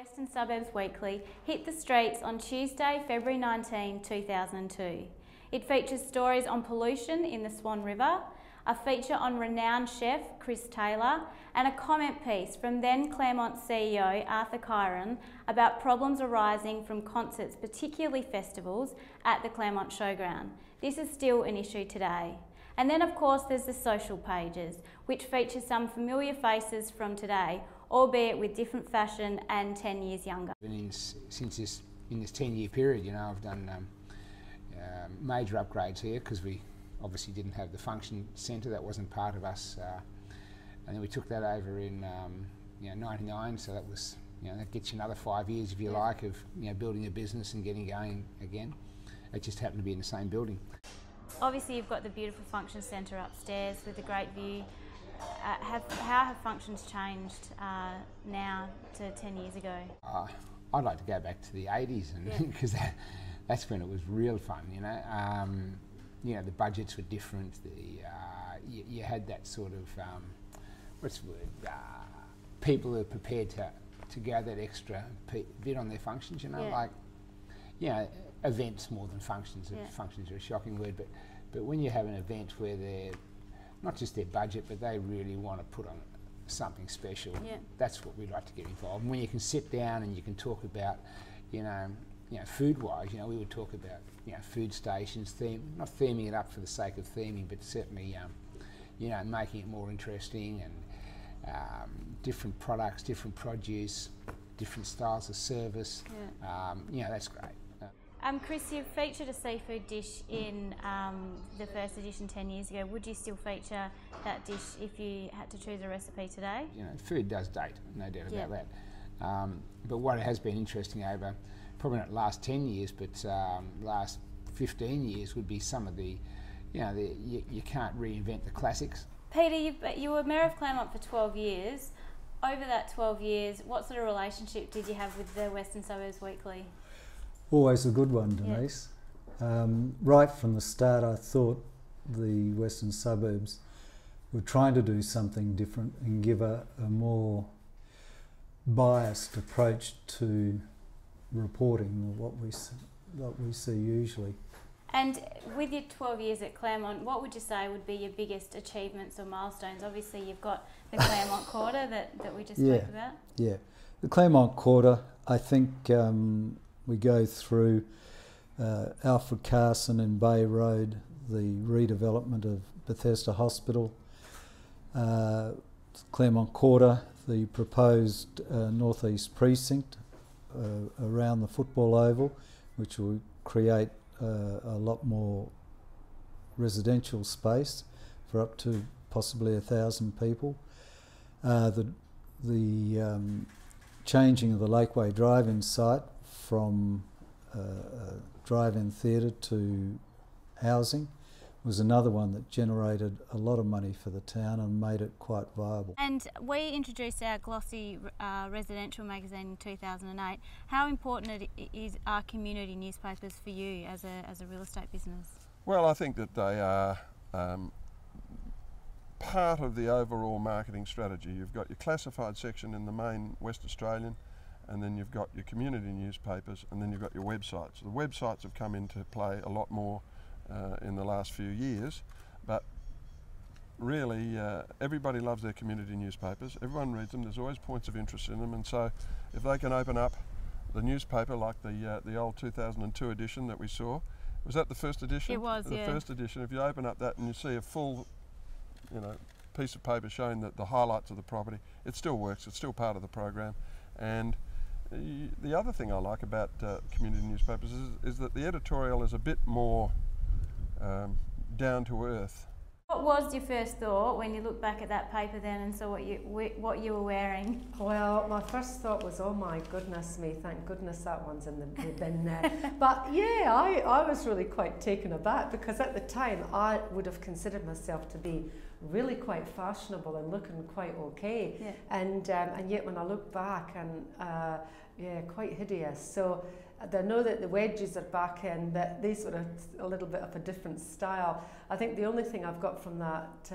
Western Suburbs Weekly hit the streets on Tuesday, February 19, 2002. It features stories on pollution in the Swan River, a feature on renowned chef Chris Taylor, and a comment piece from then Claremont CEO Arthur Chiron about problems arising from concerts, particularly festivals, at the Claremont Showground. This is still an issue today. And then of course there's the social pages, which feature some familiar faces from today, albeit with different fashion and 10 years younger. In this 10-year period, you know, I've done major upgrades here because we obviously didn't have the function centre. That wasn't part of us, and then we took that over in '99. So that was, that gets you another 5 years, if you like, of building a business and getting going again. It just happened to be in the same building. Obviously, you've got the beautiful function centre upstairs with a great view. How have functions changed now to 10 years ago? I'd like to go back to the 80s, and because that's when it was real fun. The budgets were different. You had that sort of what's the word? People who are prepared to go that extra bit on their functions. Events more than functions. Functions are a shocking word, but when you have an event where they're not just their budget, but they really want to put on something special, that's what we'd like to get involved. And when you can sit down and you can talk about, food-wise, we would talk about, food stations, not theming it up for the sake of theming, but certainly, making it more interesting and different products, different produce, different styles of service. That's great. Chris, you've featured a seafood dish in the first edition 10 years ago. Would you still feature that dish if you had to choose a recipe today? Food does date, no doubt about that. But what has been interesting over, probably not last 10 years, but last 15 years would be some of the, you can't reinvent the classics. Peter, you were Mayor of Claremont for 12 years. Over that 12 years, what sort of relationship did you have with the Western Suburbs Weekly? Always a good one, Denise. Right from the start, I thought the Western Suburbs were trying to do something different and give a more biased approach to reporting what we see usually. And with your 12 years at Claremont, what would you say would be your biggest achievements or milestones? Obviously, you've got the Claremont Quarter that we just spoke about. Yeah, the Claremont Quarter, I think we go through Alfred Carson and Bay Road, the redevelopment of Bethesda Hospital, Claremont Quarter, the proposed northeast precinct around the football oval, which will create a lot more residential space for up to possibly 1,000 people. The changing of the Lakeway Drive-In site from drive-in theatre to housing was another one that generated a lot of money for the town and made it quite viable. And we introduced our glossy residential magazine in 2008. How important are community newspapers for you as a real estate business? Well, I think that they are part of the overall marketing strategy. You've got your classified section in the main West Australian, and then you've got your community newspapers, and then you've got your websites. The websites have come into play a lot more in the last few years, but really everybody loves their community newspapers. Everyone reads them. There's always points of interest in them, and so if they can open up the newspaper like the old 2002 edition that we saw, was that the first edition? It was, the first edition. If you open up that and you see a full, piece of paper showing the highlights of the property, it still works. It's still part of the program. And the other thing I like about community newspapers is that the editorial is a bit more down to earth. What was your first thought when you look back at that paper then and saw what you were wearing? Well, my first thought was, oh my goodness me, thank goodness that one's in the bin there. But yeah, I was really quite taken aback because at the time I would have considered myself to be really quite fashionable and looking quite okay. And yet when I look back and quite hideous. So I know that the wedges are back in, but they sort of a little bit of a different style. I think the only thing I've got from that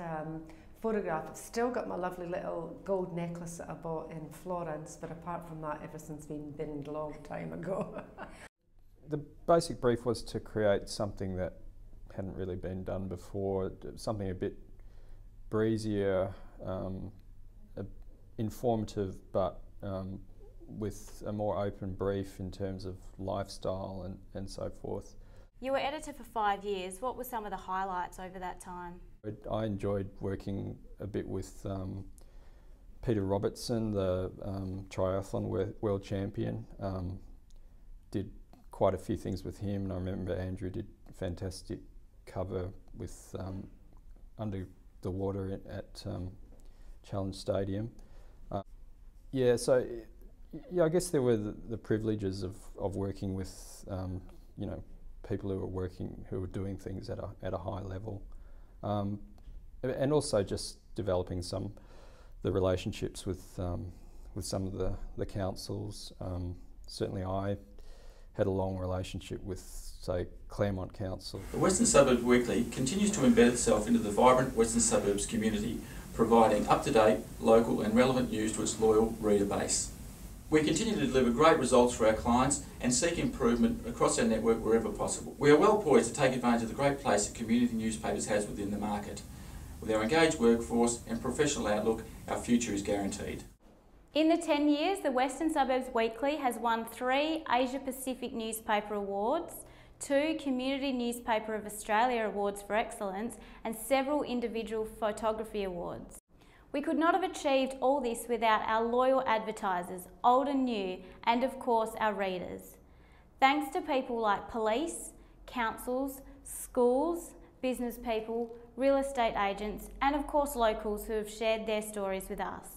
photograph. I've still got my lovely little gold necklace that I bought in Florence, but apart from that, everything's been binned a long time ago. The basic brief was to create something that hadn't really been done before, something a bit breezier, informative, but with a more open brief in terms of lifestyle and so forth. You were editor for 5 years. What were some of the highlights over that time? I enjoyed working a bit with Peter Robertson, the triathlon world champion. Did quite a few things with him, and I remember Andrew did fantastic cover with under the water at Challenge Stadium. I guess there were the privileges of working with people who were doing things at a high level, and also just developing the relationships with some of the councils. Certainly, I had a long relationship with, say, Claremont Council. The Western Suburbs Weekly continues to embed itself into the vibrant Western Suburbs community, providing up-to-date, local and relevant news to its loyal reader base. We continue to deliver great results for our clients and seek improvement across our network wherever possible. We are well poised to take advantage of the great place that community newspapers has within the market. With our engaged workforce and professional outlook, our future is guaranteed. In the 10 years, the Western Suburbs Weekly has won 3 Asia Pacific Newspaper Awards, 2 Community Newspaper of Australia Awards for Excellence, and several individual photography awards. We could not have achieved all this without our loyal advertisers, old and new, and of course our readers. Thanks to people like police, councils, schools, business people, real estate agents, and of course locals who have shared their stories with us.